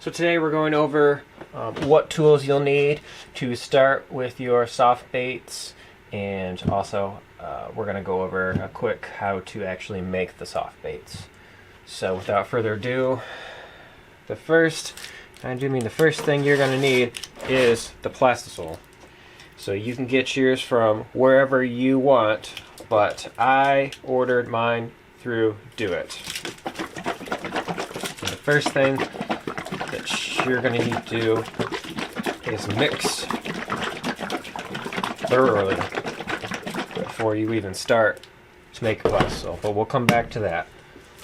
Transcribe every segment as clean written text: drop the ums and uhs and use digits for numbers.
So today we're going over what tools you'll need to start with your soft baits, and also we're going to go over a quick how to actually make the soft baits. So without further ado, the first thing you're going to need is the plastisol. So you can get yours from wherever you want, but I ordered mine through Do It. So the first thing that you're going to need to do is mix thoroughly before you even start to make a plastisol, but we'll come back to that.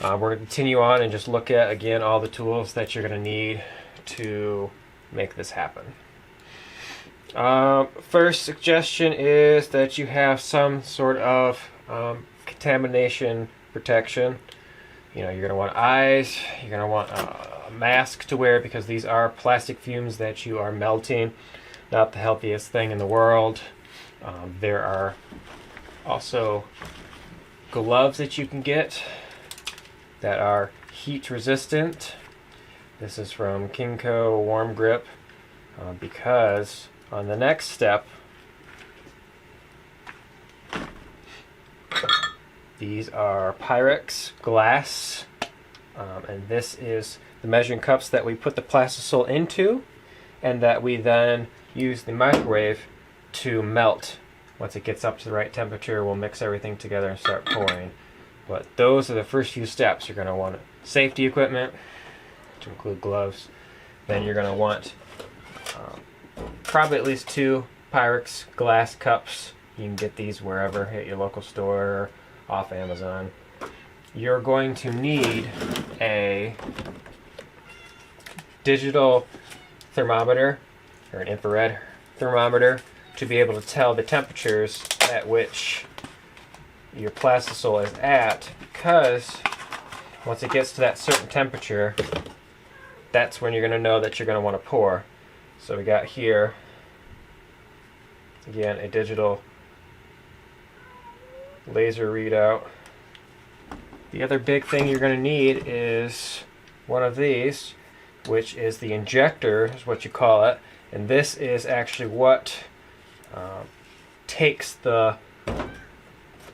We're going to continue on and just look at again all the tools that you're going to need to make this happen. First suggestion is that you have some sort of contamination protection. You know, you're going to want eyes, you're going to want a mask to wear because these are plastic fumes that you are melting. Not the healthiest thing in the world. There are also gloves that you can get that are heat resistant. This is from Senko Warm Grip because on the next step, these are Pyrex glass, and this is the measuring cups that we put the plastisol into and that we then use the microwave to melt. Once it gets up to the right temperature, we'll mix everything together and start pouring. But those are the first few steps. You're going to want safety equipment, to include gloves. Then you're going to want probably at least 2 Pyrex glass cups. You can get these wherever, at your local store or off Amazon. You're going to need a digital thermometer or an infrared thermometer to be able to tell the temperatures at which your plastisol is at, because once it gets to that certain temperature, that's when you're going to know that you're going to want to pour. So we got here, again, a digital laser readout. The other big thing you're going to need is one of these, which is the injector, is what you call it. And this is actually what takes the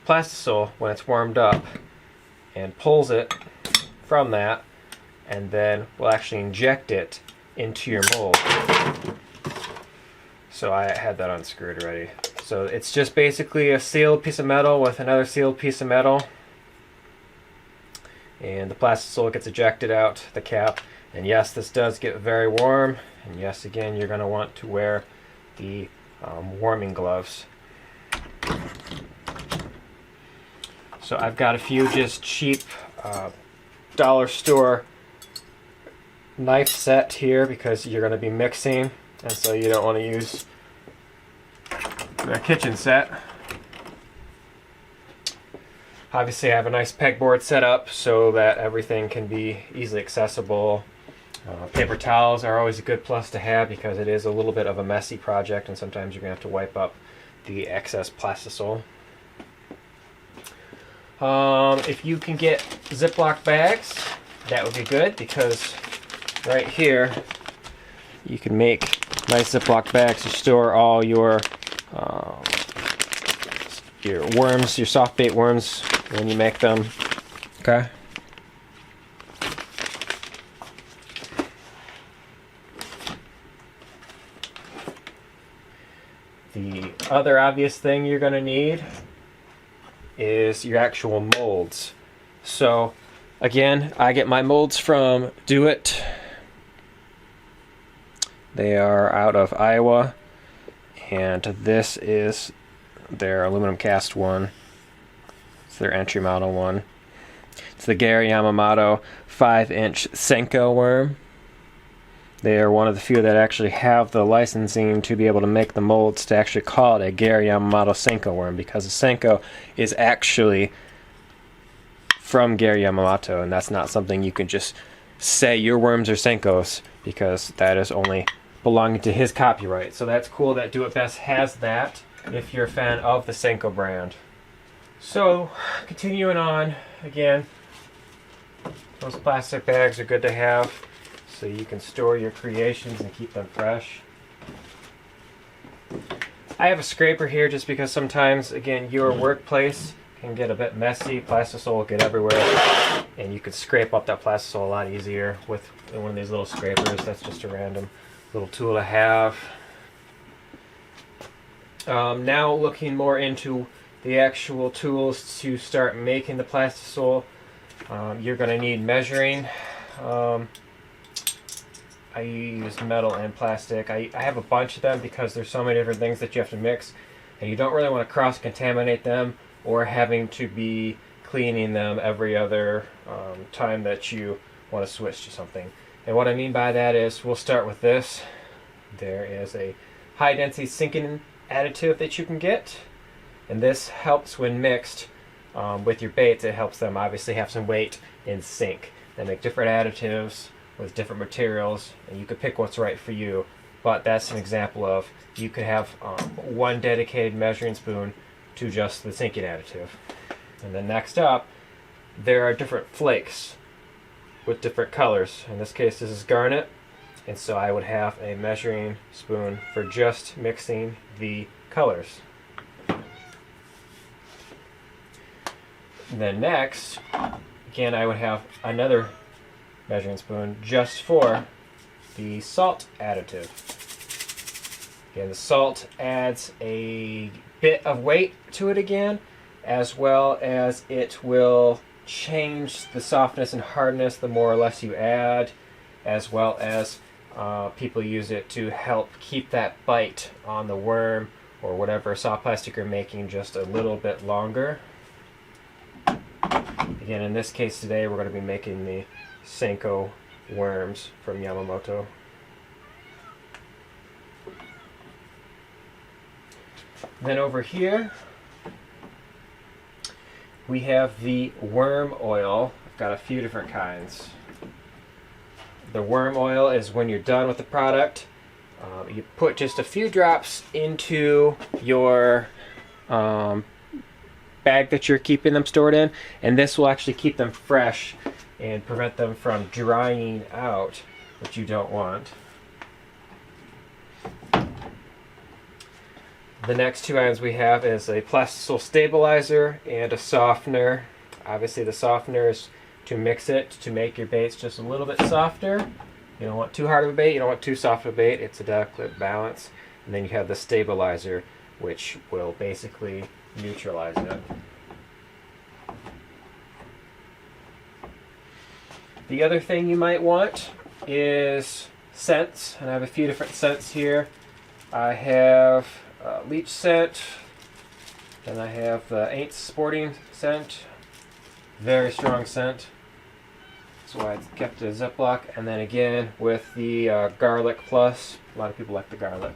plastisol when it's warmed up and pulls it from that, and then we'll actually inject it into your mold. So I had that unscrewed already. So it's just basically a sealed piece of metal with another sealed piece of metal, and the plastisol gets ejected out the cap. And yes, this does get very warm, and yes, again, you're going to want to wear the warming gloves. So I've got a few just cheap dollar store knife set here because you're going to be mixing, and so you don't want to use the kitchen set. Obviously I have a nice pegboard set up so that everything can be easily accessible. Paper towels are always a good plus to have because it is a little bit of a messy project and sometimes you're going to have to wipe up the excess plastisol. If you can get Ziploc bags, that would be good, because right here you can make nice Ziploc bags to store all your worms, your soft bait worms when you make them. Okay. The other obvious thing you're going to need is your actual molds. So again, I get my molds from Do It. They are out of Iowa, and this is their aluminum cast one. It's their entry model one. It's the Gary Yamamoto 5-inch Senko worm. They are one of the few that actually have the licensing to be able to make the molds to actually call it a Gary Yamamoto Senko worm, because the Senko is actually from Gary Yamamoto, and that's not something you can just say your worms are Senkos, because that is only belonging to his copyright. So that's cool that Do It Best has that if you're a fan of the Senko brand. So continuing on, again, those plastic bags are good to have. so you can store your creations and keep them fresh. I have a scraper here just because sometimes, again, your workplace can get a bit messy. Plastisol will get everywhere, and you could scrape up that plastisol a lot easier with one of these little scrapers. That's just a random little tool to have. Now looking more into the actual tools to start making the plastisol, you're going to need measuring. I use metal and plastic. I have a bunch of them because there's so many different things that you have to mix, and you don't really want to cross-contaminate them or having to be cleaning them every other time that you want to switch to something. And what I mean by that is, we'll start with this. There is a high-density sinking additive that you can get, and this helps when mixed with your baits. It helps them obviously have some weight and sink. They make different additives with different materials, and you could pick what's right for you. But that's an example of, you could have one dedicated measuring spoon to just the sinking additive. And then next up, there are different flakes with different colors. In this case, this is garnet, and so I would have a measuring spoon for just mixing the colors. And then next, again, I would have another measuring spoon just for the salt additive. Again, the salt adds a bit of weight to it again, as well as it will change the softness and hardness the more or less you add, as well as people use it to help keep that bite on the worm or whatever soft plastic you're making just a little bit longer. Again, in this case today, we're going to be making the senko worms from Yamamoto. Then over here, we have the worm oil. I've got a few different kinds. The worm oil is when you're done with the product, you put just a few drops into your bag that you're keeping them stored in, and this will actually keep them fresh and prevent them from drying out, which you don't want. The next two items we have is a plastisol stabilizer and a softener. Obviously the softener is to mix it to make your baits just a little bit softer. You don't want too hard of a bait, you don't want too soft of a bait. It's a delicate balance. And then you have the stabilizer, which will basically neutralize it. The other thing you might want is scents, and I have a few different scents here. I have leech scent, and I have the Ain't Sporting scent. Very strong scent. That's why I kept it a Ziploc. And then again with the garlic plus. A lot of people like the garlic.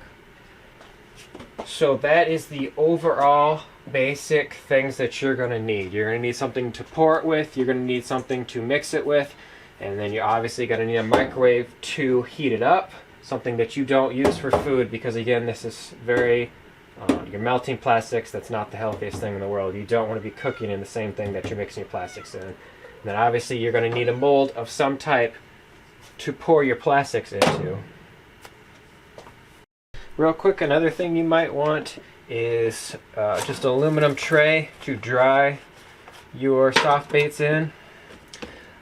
So that is the overall basic things that you're going to need. You're going to need something to pour it with. You're going to need something to mix it with. And then you're obviously going to need a microwave to heat it up. Something that you don't use for food, because again, this is very, you're melting plastics. That's not the healthiest thing in the world. You don't want to be cooking in the same thing that you're mixing your plastics in. And then obviously you're going to need a mold of some type to pour your plastics into. Real quick, another thing you might want is just an aluminum tray to dry your soft baits in.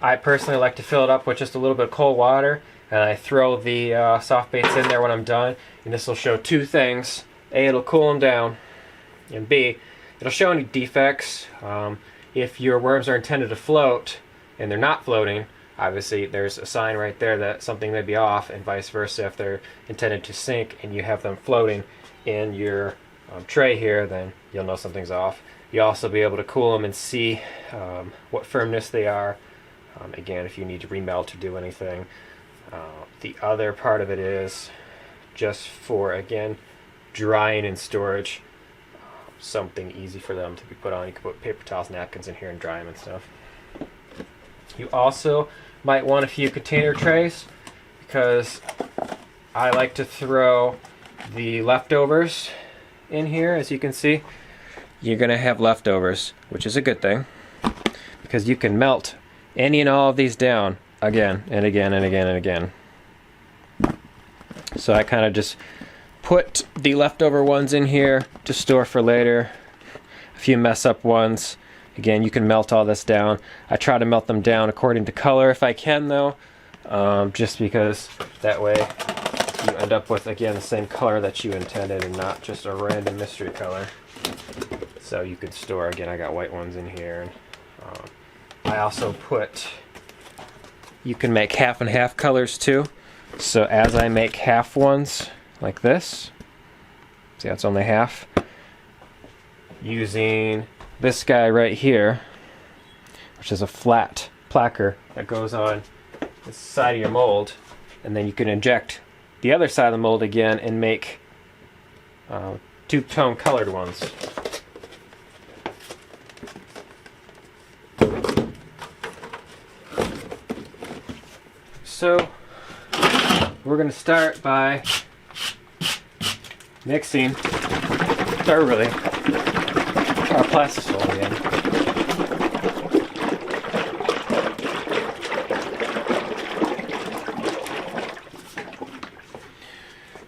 I personally like to fill it up with just a little bit of cold water, and I throw the soft baits in there when I'm done. And this will show two things. A, it'll cool them down, and B, it'll show any defects. If your worms are intended to float and they're not floating, obviously there's a sign right there that something may be off, and vice versa. If they're intended to sink and you have them floating in your tray here, then you'll know something's off. You'll also be able to cool them and see what firmness they are. Again, if you need to remelt or do anything. The other part of it is just for, again, drying and storage. Something easy for them to be put on. You can put paper towels, napkins in here and dry them and stuff. You also might want a few container trays, because I like to throw the leftovers in here. As you can see, you're going to have leftovers, which is a good thing, because you can melt any and all of these down again and again and again and again. So I kind of just put the leftover ones in here to store for later. A few mess up ones. Again, you can melt all this down. I try to melt them down according to color if I can though, just because that way you end up with, again, the same color that you intended and not just a random mystery color. So you could store, again, I got white ones in here. And, I also put, you can make half and half colors too. So as I make half ones like this, see that's only half, using this guy right here, which is a flat placker that goes on the side of your mold, and then you can inject the other side of the mold again and make two-tone colored ones. So we're going to start by mixing thoroughly our plastisol again.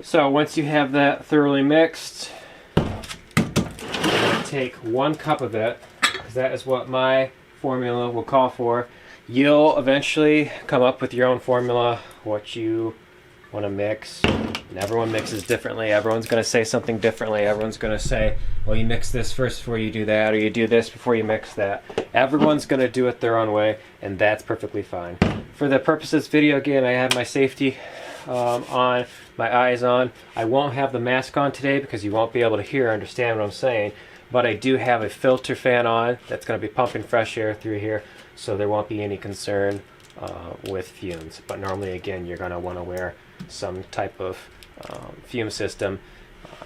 So once you have that thoroughly mixed, I'm going to take 1 cup of it, because that is what my formula will call for. You'll eventually come up with your own formula, what you want to mix. And everyone mixes differently. Everyone's going to say something differently. Everyone's going to say, well, you mix this first before you do that, or you do this before you mix that. Everyone's going to do it their own way, and that's perfectly fine. For the purpose of this video, again, I have my safety on, my eyes on. I won't have the mask on today because you won't be able to hear or understand what I'm saying, but I do have a filter fan on that's going to be pumping fresh air through here, so there won't be any concern with fumes. But normally, again, you're going to want to wear some type of fume system.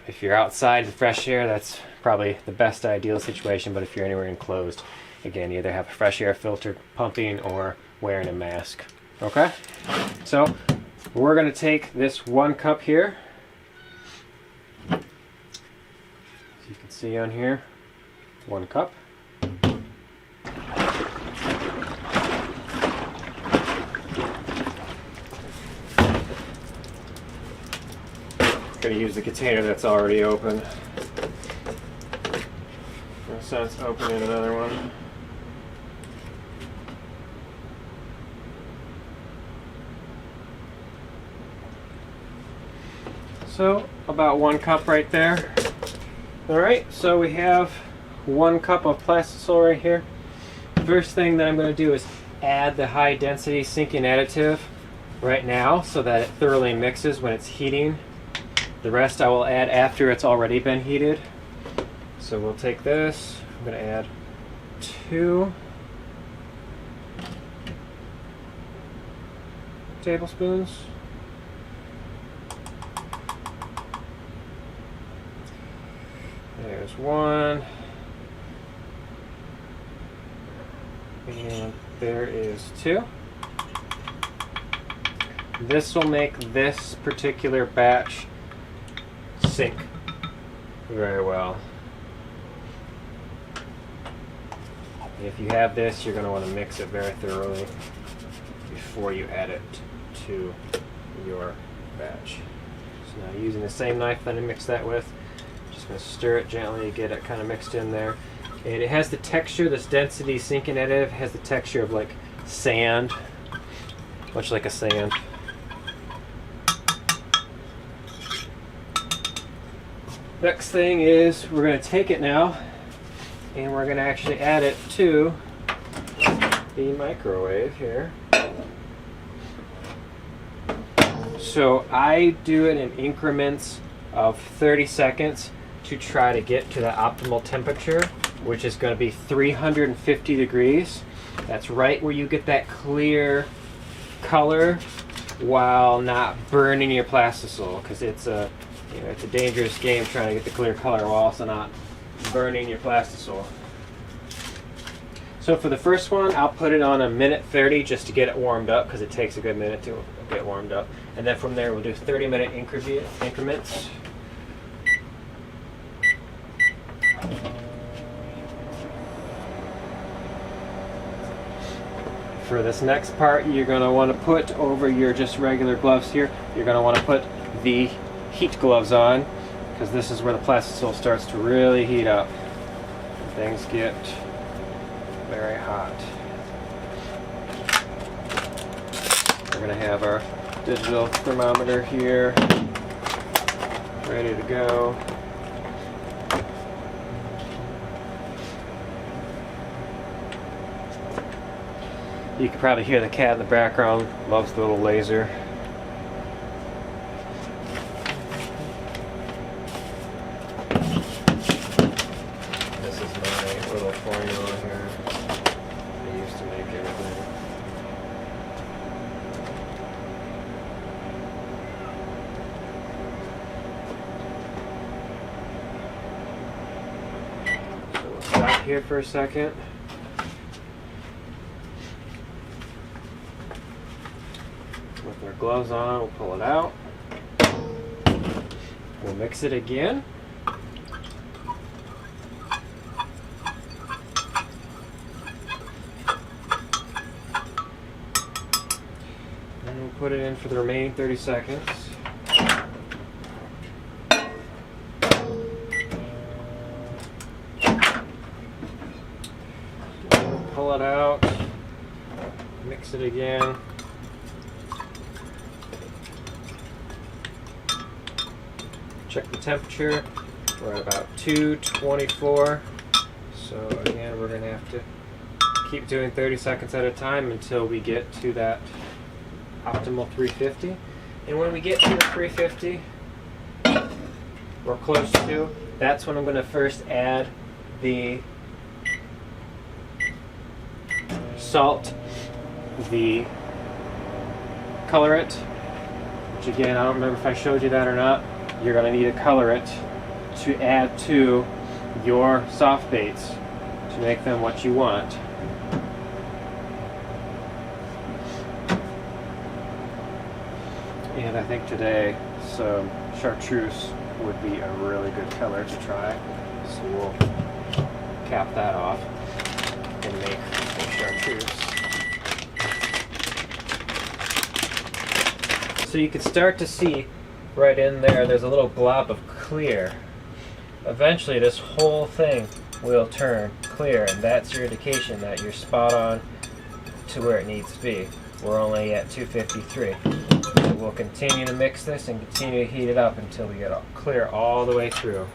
If you're outside in fresh air, that's probably the best ideal situation, but if you're anywhere enclosed, again, either have a fresh air filter pumping or wearing a mask. Okay? So we're going to take this 1 cup here. As you can see on here, 1 cup. Going to use the container that's already open. No sense opening another one. So about 1 cup right there. Alright, so we have 1 cup of plastisol right here. First thing that I'm going to do is add the high density sinking additive right now so that it thoroughly mixes when it's heating. The rest I will add after it's already been heated. So we'll take this, I'm going to add 2 tablespoons. There's 1. And there is 2. This will make this particular batch sink very well. If you have this, you're going to want to mix it very thoroughly before you add it to your batch. So now using the same knife that I mixed that with, just going to stir it gently to get it kind of mixed in there. And it has the texture, this density sinking additive has the texture of like sand, much like a sand. Next thing is we're going to take it now and we're going to actually add it to the microwave here. So I do it in increments of 30 seconds to try to get to the optimal temperature, which is going to be 350 degrees. That's right where you get that clear color while not burning your plastisol, because it's a it's a dangerous game trying to get the clear color while also not burning your plastisol. So for the first one, I'll put it on 1:30 just to get it warmed up, because it takes a good minute to get warmed up. And then from there, we'll do 30-minute increments. For this next part, you're going to want to put over your just regular gloves here, you're going to want to put the heat gloves on, because this is where the plastisol starts to really heat up. Things get very hot. We're going to have our digital thermometer here, ready to go. You can probably hear the cat in the background, loves the little laser. This is my little formula here. I used to make everything. So we'll stop here for a second. With our gloves on, we'll pull it out. We'll mix it again. And we'll put it in for the remaining 30 seconds. We'll pull it out, mix it again. Check the temperature. We're at about 224. So again, we're going to have to keep doing 30 seconds at a time until we get to that optimal 350. And when we get to the 350, we're close to, that's when I'm going to first add the salt, the colorant, which again, I don't remember if I showed you that or not. You're going to need a colorant to add to your soft baits to make them what you want. And I think today some chartreuse would be a really good color to try. So we'll cap that off and make some chartreuse. So you can start to see right in there, there's a little glob of clear. Eventually this whole thing will turn clear, and that's your indication that you're spot on to where it needs to be. We're only at 253. So we'll continue to mix this and continue to heat it up until we get it clear all the way through.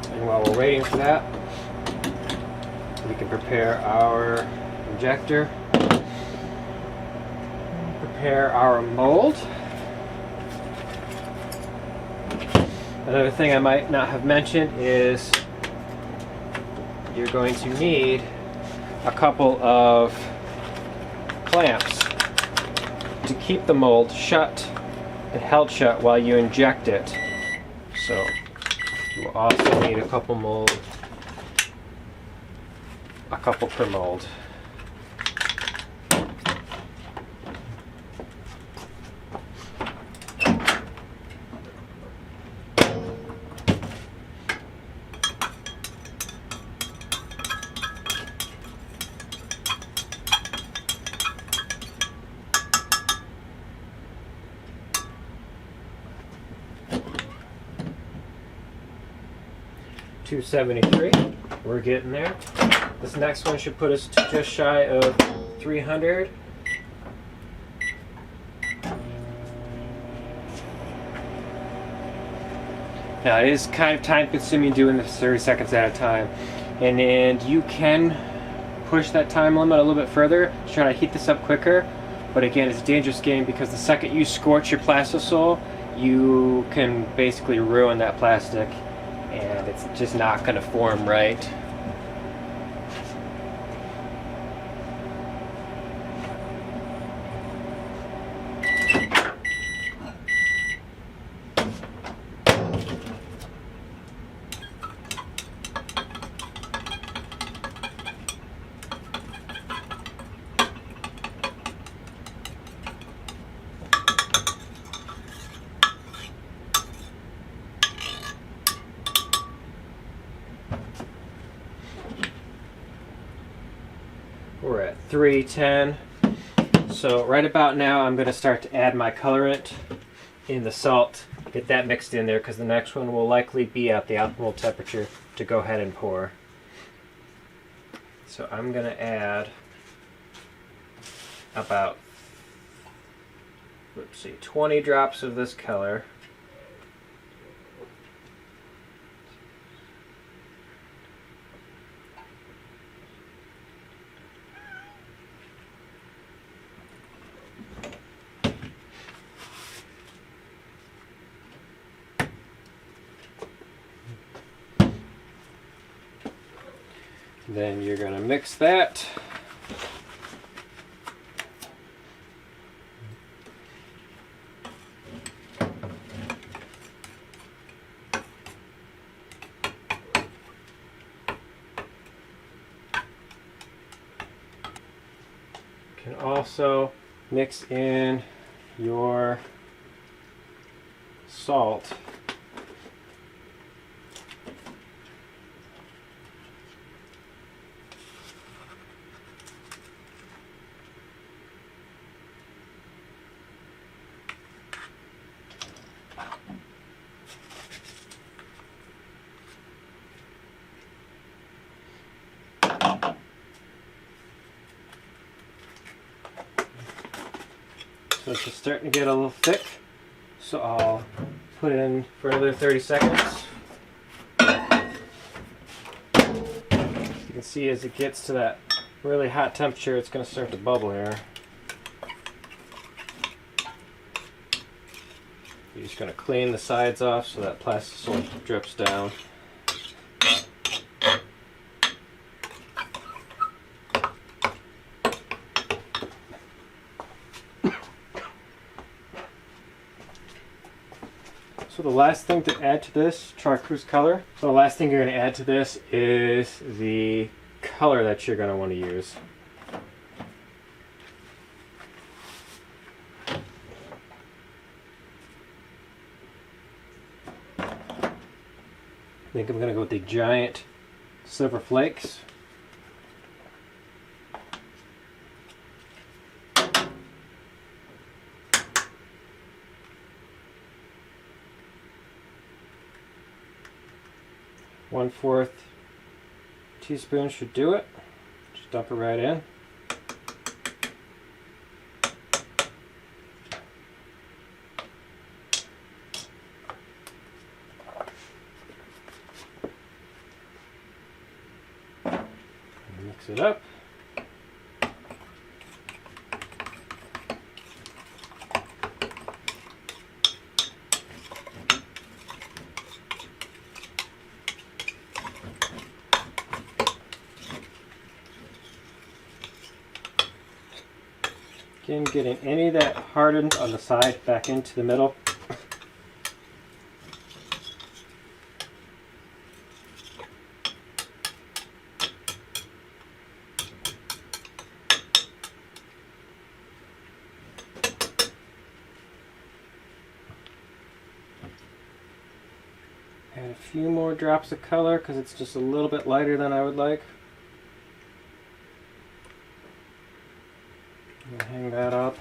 And while we're waiting for that, we can prepare our injector, prepare our mold. Another thing I might not have mentioned is you're going to need a couple of clamps to keep the mold shut and held shut while you inject it. So you will also need a couple per mold. $273. We're getting there. This next one should put us to just shy of 300. Now it is kind of time consuming doing this 30 seconds at a time, and you can push that time limit a little bit further to try to heat this up quicker, but again, it's a dangerous game because the second you scorch your plastisol, you can basically ruin that plastic and it's just not going to form right. We're at 310. So right about now I'm going to start to add my colorant in the salt. Get that mixed in there because the next one will likely be at the optimal temperature to go ahead and pour. So I'm going to add about, let's see, 20 drops of this color. Then you're going to mix that. You can also mix in your salt. So it's just starting to get a little thick, so I'll put it in for another 30 seconds. You can see as it gets to that really hot temperature, it's going to start to bubble here. You're just going to clean the sides off so that plastic sort of drips down. So the last thing to add to this chartreuse color, so the last thing you're going to add to this is the color that you're going to want to use. I think I'm going to go with the giant silver flakes. One-fourth teaspoon should do it. Just dump it right in. Mix it up. Again, getting any of that hardened on the side back into the middle. Add a few more drops of color because it's just a little bit lighter than I would like. Hang that up.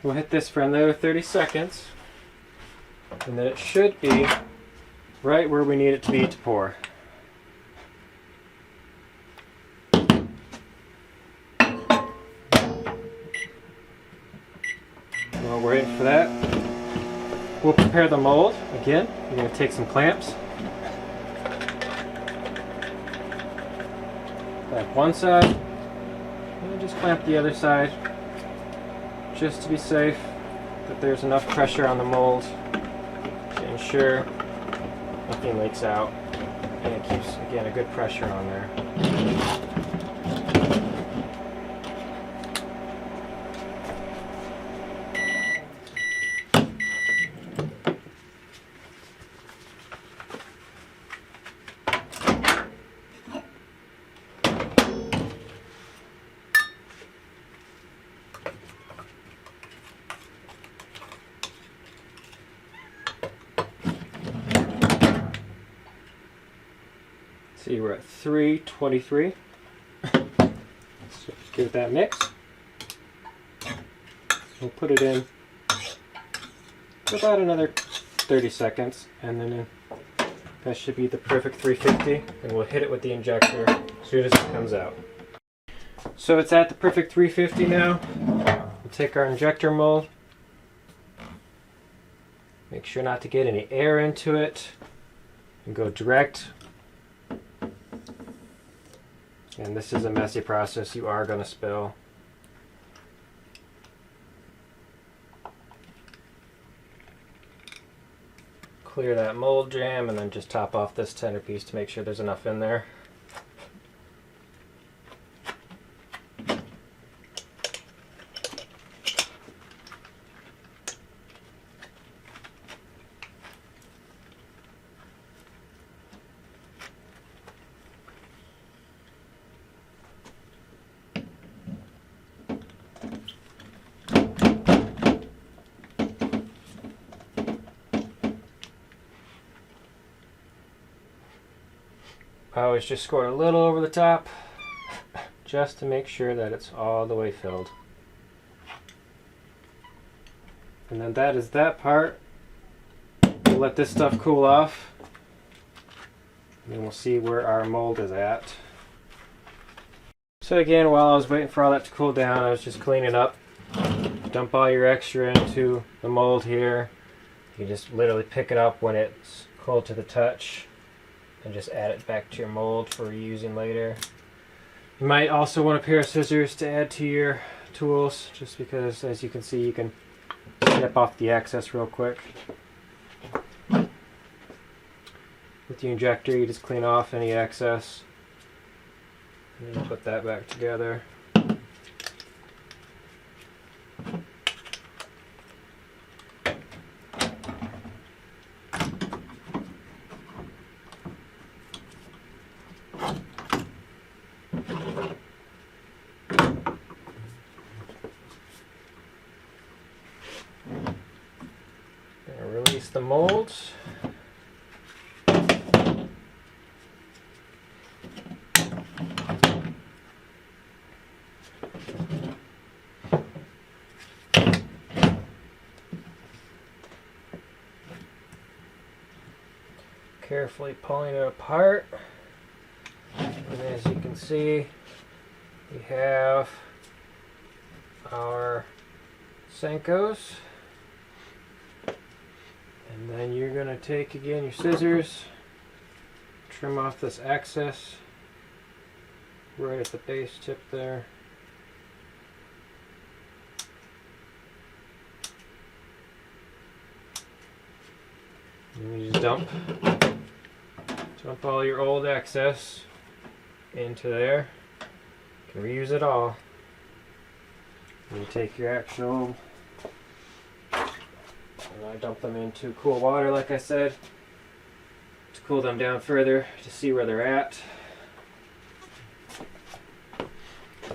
We'll hit this for another 30 seconds. And then it should be right where we need it to be to pour. While we're waiting for that, we'll prepare the mold. Again, you're going to take some clamps. Clamp one side, and just clamp the other side, just to be safe that there's enough pressure on the mold to ensure nothing leaks out, and it keeps, again, a good pressure on there. See, we're at 323. So give it that mix. We'll put it in for about another 30 seconds, and then that should be the perfect 350, and we'll hit it with the injector as soon as it comes out. So it's at the perfect 350 now. We'll take our injector mold. Make sure not to get any air into it, and go direct. And this is a messy process. You are going to spill. Clear that mold jam and then just top off this centerpiece to make sure there's enough in there. I always just squirt a little over the top just to make sure that it's all the way filled. And then that is that part. We'll let this stuff cool off, and then we'll see where our mold is at. So again, while I was waiting for all that to cool down, I was just cleaning up. Dump all your extra into the mold here. You can just literally pick it up when it's cold to the touch and just add it back to your mold for reusing later. You might also want a pair of scissors to add to your tools, just because, as you can see, you can snip off the excess real quick. With the injector, you just clean off any excess and then put that back together. Release the molds. Carefully pulling it apart. And as you can see, we have our senkos. And then you're going to take again your scissors, trim off this excess right at the base tip there. And you just dump all your old excess into there. You can reuse it all. And you take your actual, and I dump them into cool water, like I said, to cool them down further to see where they're at.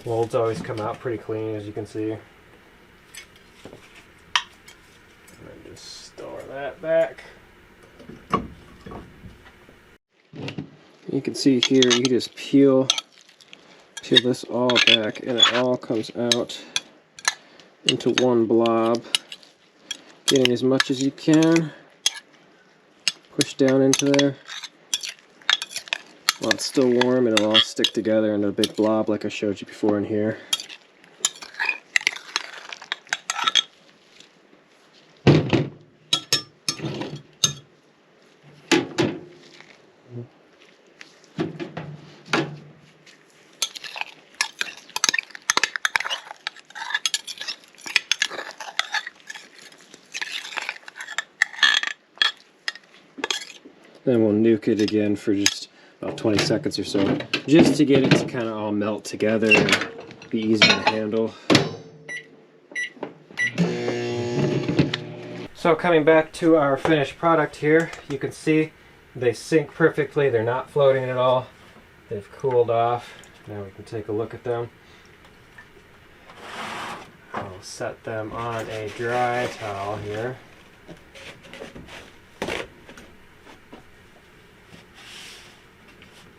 Molds always come out pretty clean, as you can see. And then just store that back. You can see here, you just peel this all back, and it all comes out into one blob. Getting as much as you can. Push down into there. While it's still warm, it'll all stick together in a big blob like I showed you before in here. Then we'll nuke it again for just about 20 seconds or so, just to get it to kind of all melt together and be easy to handle. So coming back to our finished product here, you can see they sync perfectly. They're not floating at all. They've cooled off. Now we can take a look at them. I'll set them on a dry towel here.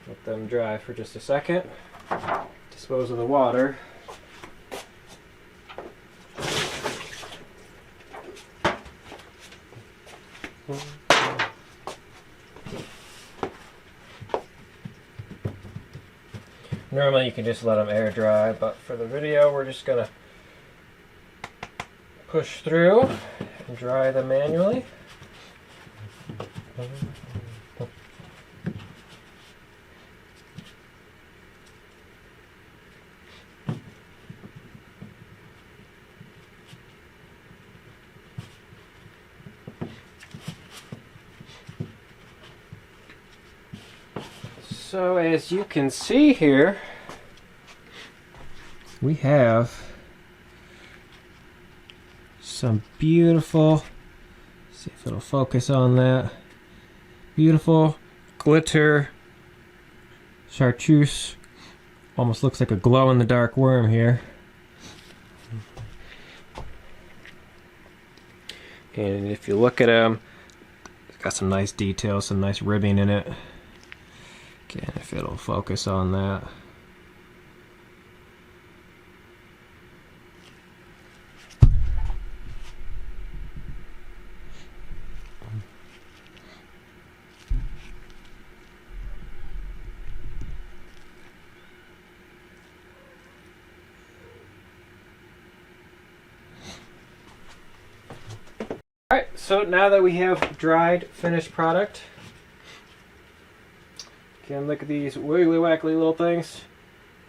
We'll let them dry for just a second. Dispose of the water. Normally you can just let them air dry, but for the video we're just gonna push through and dry them manually. So as you can see here, we have some beautiful, see if it'll focus on that, beautiful glitter chartreuse. Almost looks like a glow-in-the-dark worm here. And if you look at him, it's got some nice details, some nice ribbing in it. Again, if it'll focus on that. Alright, so now that we have dried, finished product, again, look at these wiggly wackly little things.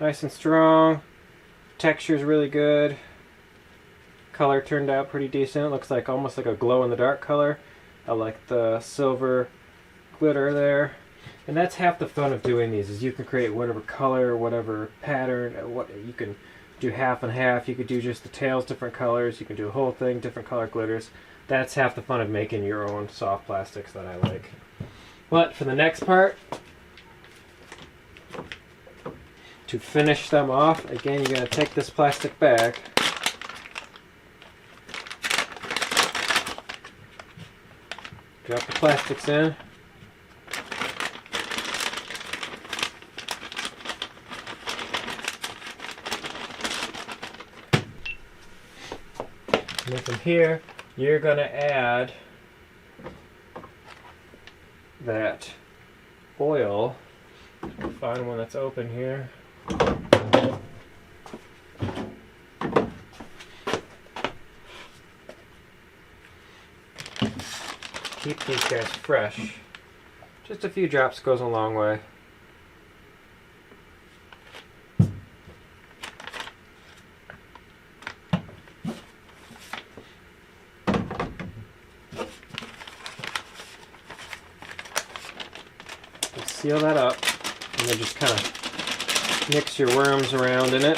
Nice and strong. Texture's really good. Color turned out pretty decent. Looks like almost like a glow-in-the-dark color. I like the silver glitter there. And that's half the fun of doing these, is you can create whatever color, whatever pattern. What you can do half and half. You could do just the tails different colors. You can do a whole thing, different color glitters. That's half the fun of making your own soft plastics that I like. But for the next part, to finish them off, again, you're going to take this plastic bag, drop the plastics in, and then from here, you're going to add that oil. Find one that's open here. Keep these guys fresh. Just a few drops goes a long way. Seal that up, and then just kind of mix your worms around in it.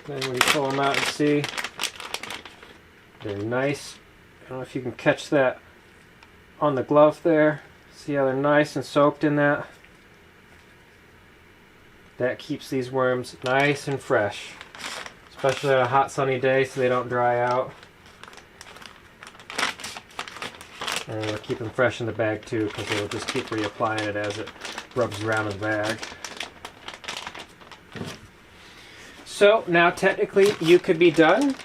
Then when you pull them out and see, they're nice. I don't know if you can catch that on the glove there. See how they're nice and soaked in that? That keeps these worms nice and fresh, especially on a hot sunny day so they don't dry out. And we'll keep them fresh in the bag too, because it'll just keep reapplying it as it rubs around in the bag. So now technically you could be done.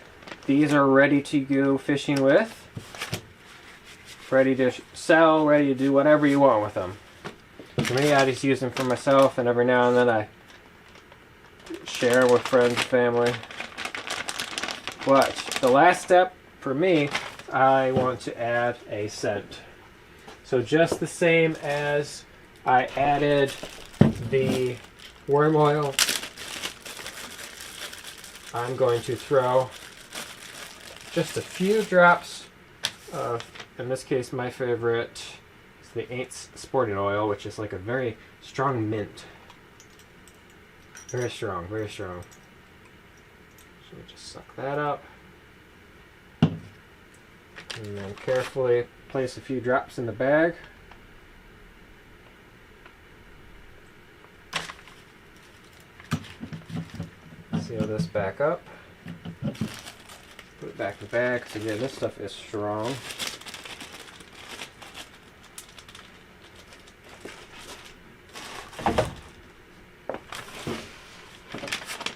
These are ready to go fishing with. Ready to sell, ready to do whatever you want with them. For me, I just use them for myself, and every now and then I share with friends and family. But the last step for me, I want to add a scent. So just the same as I added the worm oil, I'm going to throw just a few drops of, in this case, my favorite is the Aints Sporting Oil, which is like a very strong mint. Very strong, very strong. So we just suck that up. And then carefully place a few drops in the bag. Seal this back up. Put it back in the bag, because again, this stuff is strong.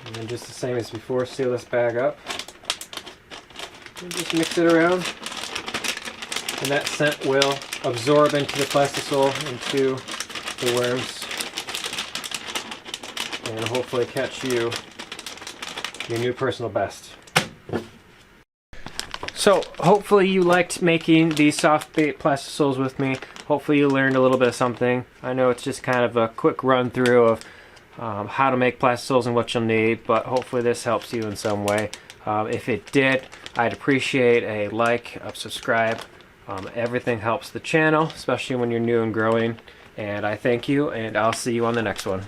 And then just the same as before, seal this bag up. And just mix it around. And that scent will absorb into the plastisol, into the worms, and hopefully catch you your new personal best. So hopefully you liked making these soft bait plastisols with me. Hopefully you learned a little bit of something. I know it's just kind of a quick run through of how to make plastisols and what you'll need, but hopefully this helps you in some way. If it did, I'd appreciate a like, a subscribe. Everything helps the channel, especially when you're new and growing. And I thank you, and I'll see you on the next one.